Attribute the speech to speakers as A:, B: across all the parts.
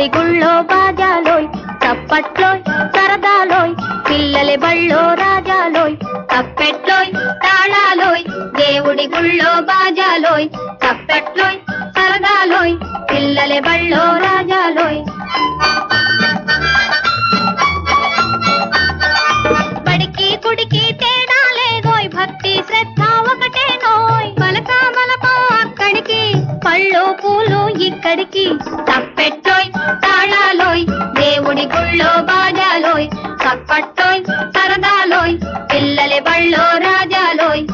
A: దేవుడి గుళ్ళో బాజాలోయ్ చప్పట్లోయ్ సరదాలోయ్ పిల్లల బళ్ళో రాజాలోయ్ తప్పెట్లోయ్ తాళాలోయ్ దేవుడి గుళ్ళో బాజాలోయ్ తప్పెట్లోయ్ సరదాలోయ్ పిల్లల బళ్ళో రాజాలోయ్ బడికి కుడికి తేడా లేదోయ్ భక్తి శ్రద్ధ ఒకటేనోయ్ బలకా బలపో అక్కడికి పళ్ళు పూలు ఇక్కడికి తప్పెట్లోయ్ తాళాలోయ్ దేవుడి గుళ్ళో బాజాలోయ్ తప్పట్టోయ్ సరదాలోయ్ పిల్లల బళ్ళో రాజాలోయ్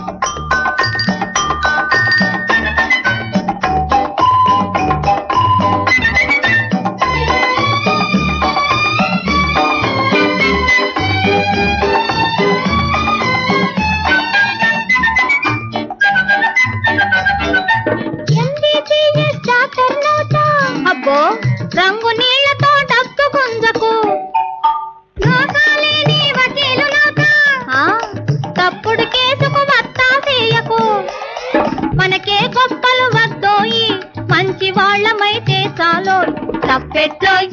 A: అబ్బో రంగు నీళ్లతో డబ్బు గుంజకు లోకాలేని వకీలు తప్పుడు కేసుకు వత్తాసేయకు మనకే గొప్పలు వద్దోయి మంచి వాళ్ళమైతే చాలోయ్ తప్పెట్లోయ్